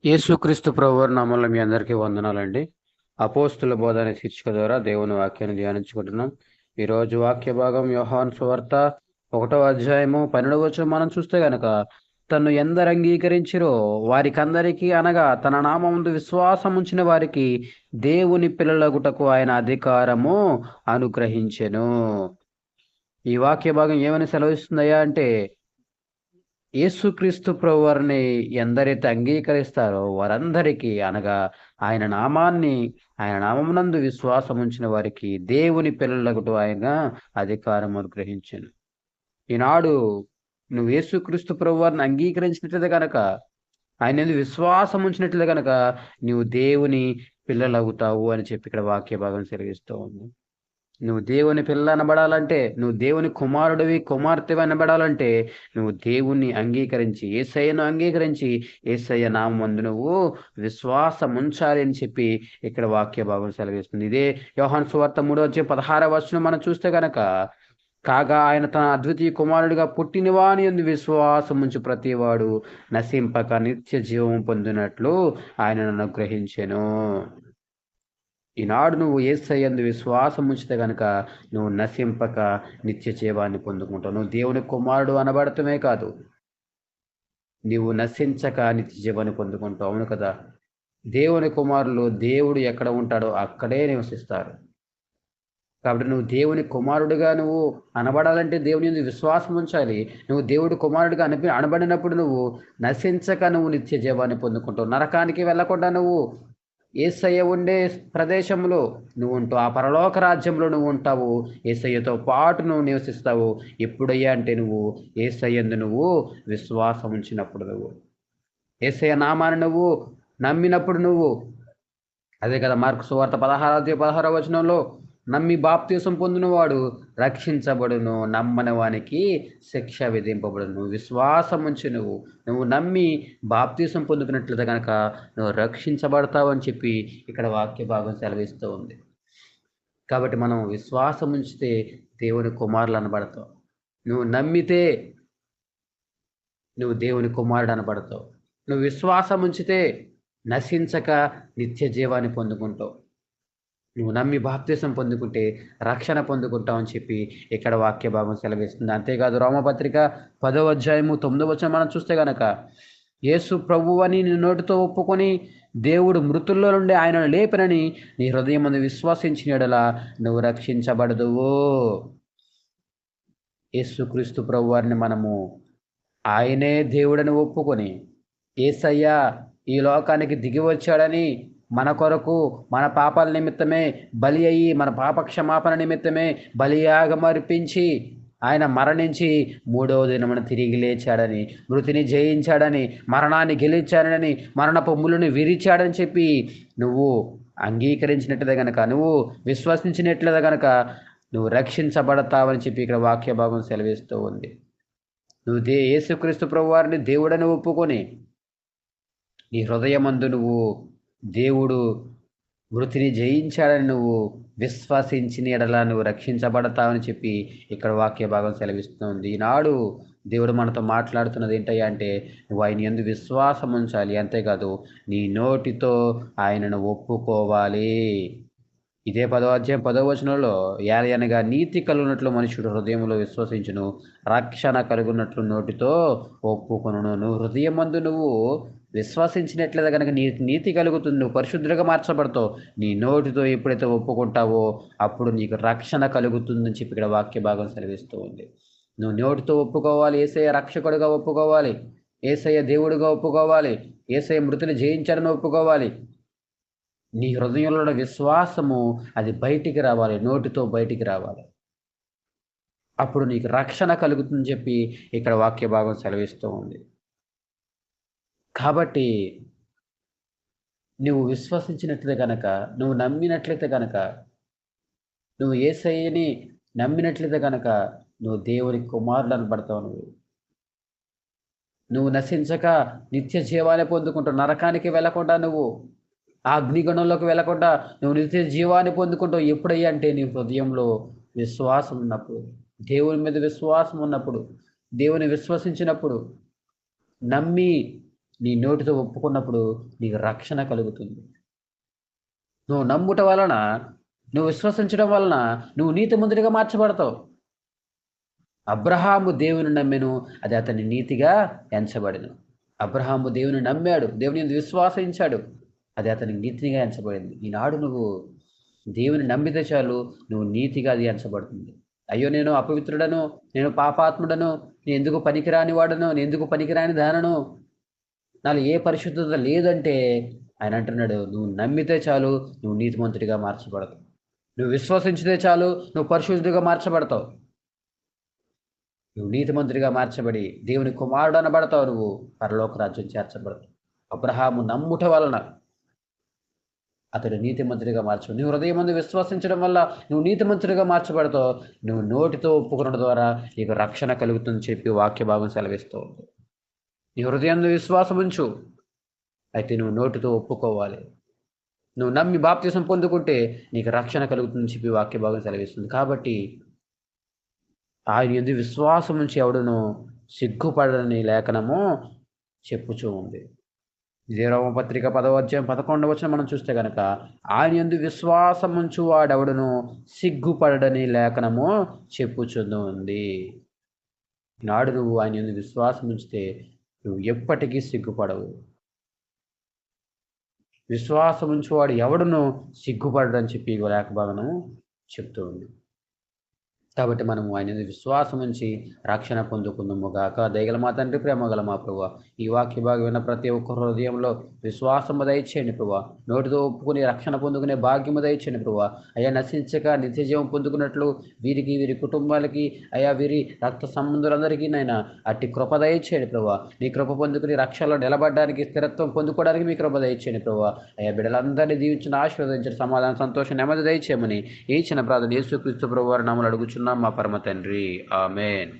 యేసుక్రీస్తు ప్రభువారి నామములో మీ అందరికీ వందనాలండి. అపోస్తుల బోధ అనే శీర్షిక ద్వారా దేవుని వాక్యాన్ని ధ్యానించుకుంటున్నాం. ఈరోజు వాక్య భాగం యోహాను సువార్త 1వ అధ్యాయము 12వ వచనం మనం చూస్తే గనక, తన్ను ఎందరు అంగీకరించిరో వారికందరికీ అనగా తన నామముందు విశ్వాసం ఉంచిన వారికి దేవుని పిల్లలగుటకు ఆయన అధికారము అనుగ్రహించెను. ఈ వాక్య భాగం ఏమని సెలవిస్తుందయ్యా అంటే, యేసుక్రీస్తు ప్రభువారిని ఎందరైతే అంగీకరిస్తారో వారందరికీ అనగా ఆయన నామాన్ని, ఆయన నామమునందు విశ్వాసం ఉంచిన వారికి దేవుని పిల్లలగుట ఆయన అధికారం అనుగ్రహించెను. ఈనాడు నువ్వు యేసుక్రీస్తు ప్రభువారిని అంగీకరించినట్లయితే గనక, ఆయన యందు విశ్వాసం ఉంచినట్లయితే గనక నీవు దేవుని పిల్లలవుతావు అని చెప్పి ఇక్కడ వాక్య భాగం సెలవిస్తూ ఉంది. నువ్వు దేవుని పిల్ల అనబడాలంటే, నువ్వు దేవుని కుమారుడివి, కుమార్తెవి అనబడాలంటే, నువ్వు దేవుణ్ణి అంగీకరించి, యేసయ్యను అంగీకరించి, యేసయ్య నామమందు నువ్వు విశ్వాసం ఉంచాలి అని చెప్పి ఇక్కడ వాక్య భాగం సెలవిస్తుంది. ఇదే యోహాను సువార్త 3:16 వచనం మనం చూస్తే గనక, కాగా ఆయన తన అద్వితీయ కుమారుడిగా పుట్టిన వాని యందు విశ్వాసం ఉంచు ప్రతివాడు నశింపక నిత్య జీవం పొందినట్లు ఆయనను అనుగ్రహించెను. ఈనాడు నువ్వు యేసయ్యందు విశ్వాసం ఉంచితే గనక నువ్వు నశింపక నిత్య జీవాన్ని పొందుకుంటావు. నువ్వు దేవుని కుమారుడు అనబడటమే కాదు, నీవు నశించక నిత్య జీవాన్ని పొందుకుంటావు. అవును కదా! దేవుని కుమారులు దేవుడు ఎక్కడ ఉంటాడో అక్కడే నివసిస్తారు. కాబట్టి నువ్వు దేవుని కుమారుడిగా నువ్వు అనబడాలంటే దేవుని యందు విశ్వాసం ఉంచాలి. నువ్వు దేవుడి కుమారుడిగా అనబడినప్పుడు నువ్వు నశించక నువ్వు నిత్య జీవాన్ని పొందుకుంటావు. నరకానికి వెళ్ళకుండా నువ్వు యేసయ్య ఉండే ప్రదేశంలో నువ్వు ఉంటావు. ఆ పరలోక రాజ్యంలో నువ్వు ఉంటావు. యేసయ్యతో పాటు నువ్వు నివసిస్తావు. ఎప్పుడయ్యా అంటే నువ్వు యేసయ్యందు నువ్వు విశ్వాసం ఉంచినప్పుడు, నువ్వు యేసయ్య నామాన్ని నువ్వు నమ్మినప్పుడు నువ్వు. అదే కదా మార్కు సువార్త 16వ వచనంలో, నమ్మి బాప్తీసం పొందినవాడు రక్షించబడును, నమ్మని వానికి శిక్ష విధింపబడును. విశ్వాసం ఉంచి నువ్వు నమ్మి బాప్తీసం పొందుకున్నట్లయితే కనుక నువ్వు రక్షించబడతావు అని చెప్పి ఇక్కడ వాక్య భాగం సెలవిస్తూ ఉంది. కాబట్టి మనం విశ్వాసం ఉంచితే దేవుని కుమారులు అనబడతావు. నువ్వు నమ్మితే నువ్వు దేవుని కుమారుడు అనబడతావు. నువ్వు విశ్వాసం ఉంచితే నశించక నిత్య జీవాన్ని పొందుకుంటావు. నువ్వు నమ్మి బాప్తీసం పొందుకుంటే రక్షణ పొందుకుంటావు అని చెప్పి ఇక్కడ వాక్య భాగం సెలవిస్తుంది. అంతేకాదు రోమపత్రిక 10వ అధ్యాయము 9వ వచనం మనం చూస్తే గనక, యేసు ప్రభువని నీ నోటితో ఒప్పుకొని దేవుడు మృతుల్లో నుండి ఆయనను లేపినని నీ హృదయమందు విశ్వసించిన యెడల నువ్వు రక్షించబడదువు. యేసుక్రీస్తు ప్రభువారిని మనము ఆయనే దేవుడని ఒప్పుకొని, యేసయ్య ఈ లోకానికి దిగి వచ్చాడని మన కొరకు మన పాపాల నిమిత్తమే బలి అయ్యి, మన పాప క్షమాపణ నిమిత్తమే బలియాగం అర్పించి ఆయన మరణించి 3వ దినమున తిరిగి లేచాడని, మృతిని జయించాడని, మరణాన్ని గెలిచాడని, మరణపు ముళ్ళుని విరిచాడని చెప్పి నువ్వు అంగీకరించినట్లయితే గనక, నువ్వు విశ్వసించినట్లయితే గనక నువ్వు రక్షించబడతావని చెప్పి ఇక్కడ వాక్య భాగం సెలవిస్తూ ఉంది. నువ్వు యేసుక్రీస్తు ప్రభువారిని దేవుడని ఒప్పుకొని నీ హృదయమందు నువ్వు దేవుడు మృతిని జయించాడని నువ్వు విశ్వసించిన యెడల నువ్వు రక్షించబడతావని చెప్పి ఇక్కడ వాక్య భాగం సెలవిస్తుంది. ఈనాడు దేవుడు మనతో మాట్లాడుతున్నది ఏంటయ్యా అంటే, నువ్వు ఆయన యందు విశ్వాసం ఉంచాలి. అంతేకాదు నీ నోటితో ఆయనను ఒప్పుకోవాలి. ఇదే 10వ అధ్యాయం 10వ వచనంలో, ఏలయనగా నీతి కలుగునట్లు మనుషుడు హృదయంలో విశ్వసించును, రక్షణ కలుగునట్లు నోటితో ఒప్పుకొనును. నువ్వు హృదయమందు నువ్వు విశ్వసించినట్లయితే కనుక నీతి కలుగుతుంది. నువ్వు పరిశుద్ధులుగా మార్చబడతావు. నీ నోటితో ఎప్పుడైతే ఒప్పుకుంటావో అప్పుడు నీకు రక్షణ కలుగుతుందని చెప్పి ఇక్కడ వాక్య భాగం సెలవిస్తూ ఉంది. నువ్వు నోటితో ఒప్పుకోవాలి, యేసయ్య రక్షకుడుగా ఒప్పుకోవాలి, యేసయ్య దేవుడుగా ఒప్పుకోవాలి, యేసయ్య మృతిని జయించాడని ఒప్పుకోవాలి. నీ హృదయంలో ఉన్న విశ్వాసము అది బయటికి రావాలి, నోటితో బయటికి రావాలి. అప్పుడు నీకు రక్షణ కలుగుతుందని చెప్పి ఇక్కడ వాక్య భాగం సెలవిస్తూ ఉంది. కాబట్టి నువ్వు విశ్వసించినట్లయితే గనక, నువ్వు నమ్మినట్లయితే గనక, నువ్వు యేసయ్యని నమ్మినట్లయితే గనక నువ్వు దేవుని కుమారుడు అనబడతావు. నువ్వు నశించక నిత్య జీవాన్ని పొందుకుంటావు. నరకానికి వెళ్ళకుండా, నువ్వు ఆ అగ్నిగుణంలోకి వెళ్ళకుండా నువ్వు నిత్య జీవాన్ని పొందుకుంటావు. ఎప్పుడయ్యా అంటే నీ హృదయంలో విశ్వాసం ఉన్నప్పుడు, దేవుని మీద విశ్వాసం ఉన్నప్పుడు, దేవుని విశ్వసించినప్పుడు, నమ్మి నీ నోటితో ఒప్పుకున్నప్పుడు నీకు రక్షణ కలుగుతుంది. నువ్వు నమ్ముట వలన, నువ్వు విశ్వసించడం వలన నువ్వు నీతిమంతుడిగా మార్చబడతావు. అబ్రహాము దేవుని నమ్మెను, అది అతని నీతిగా ఎంచబడెను. అబ్రహాము దేవుని నమ్మాడు, దేవుని యందు విశ్వాసించాడు, అది అతనికి నీతిగా ఎంచబడింది. ఈనాడు నువ్వు దేవుని నమ్మితే చాలు, నువ్వు నీతిగా అది ఎంచబడుతుంది. అయ్యో, నేను అపవిత్రుడను, నేను పాపాత్ముడను, నేను ఎందుకు పనికిరాని వాడను, నేను ఎందుకు పనికిరాని దానను, నాలో ఏ పరిశుద్ధత లేదంటే ఆయన అంటున్నాడు, నువ్వు నమ్మితే చాలు, నువ్వు నీతిమంతుడిగా మార్చబడతావు. నువ్వు విశ్వసించితే చాలు, నువ్వు పరిశుద్ధుడిగా మార్చబడతావు. నువ్వు నీతిమంతుడిగా మార్చబడి దేవుని కుమారుడు అనబడతావు. నువ్వు పరలోక రాజ్యం చేర్చబడతావు. అబ్రహాము నమ్ముట వలన అతడు నీతిమంతుడిగా మార్చబడి, నువ్వు హృదయమందు విశ్వసించడం వల్ల నువ్వు నీతిమంతుడిగా మార్చబడతావు. నువ్వు నోటితో ఒప్పుకొనడం ద్వారా నీకు రక్షణ కలుగుతుందని చెప్పి వాక్య భాగం సెలవిస్తూ ఉంది. నీ హృదయంలో విశ్వాసం ఉంచు, అయితే నువ్వు నోటితో ఒప్పుకోవాలి. నువ్వు నమ్మి బాప్తిసం పొందుకుంటే నీకు రక్షణ కలుగుతుందని చెప్పి వాక్య భాగం సెలవిస్తుంది. కాబట్టి ఆయన యందు విశ్వాసం ఉంచి ఎవడును సిగ్గుపడని లేఖనము చెప్పుచూ ఉంది. రోమపత్రిక 10వ అధ్యాయం 11వ వచనం మనం చూస్తే కనుక, ఆయన యందు విశ్వాసం ఉంచు వాడెవడును సిగ్గుపడని లేఖనము చెప్పుచుంది. నాడు నువ్వు ఆయన యందు విశ్వాసం ఉంచితే నువ్వు ఎప్పటికీ సిగ్గుపడవు. విశ్వాసం ఉంచువాడు ఎవడును సిగ్గుపడడని చెప్పి లేఖ భాగము చెప్తూ ఉంది. కాబట్టి మనము ఆయన యందు విశ్వాసం ఉంచి రక్షణ పొందుకుందుము గాక. దయగల మా తండ్రి, ప్రేమగల మా ప్రభువా, ఈ వాక్య భాగం విన్న ప్రతి ఒక్క హృదయంలో విశ్వాసము దయచేయండి ప్రభువా. నోటితో ఒప్పుకుని రక్షణ పొందుకునే భాగ్యము దయచేయండి ప్రభువా. అయ్యా, నశించక నిత్యజీవం పొందుకున్నట్లు వీరికి, వీరి కుటుంబాలకి, అయ్యా వీరి రక్త సంబంధులందరికీ నైనా అట్టి కృప దయచేయండి ప్రభువా. నీ కృప పొందుకుని రక్షణలో నిలబడడానికి, స్థిరత్వం పొందుకోవడానికి మీ కృప దయచేయండి ప్రభువా. అయ్యా, బిడ్డలందరినీ దీవించిన, ఆశీర్వదించిన, సమాధానం, సంతోషం, నెమ్మది దయచేయమని ఈ చిన్న ప్రార్థన యేసుక్రీస్తు ప్రభువారి నామములో అడుగుచున్నాం మా పరమ తండ్రి. ఆమేన్.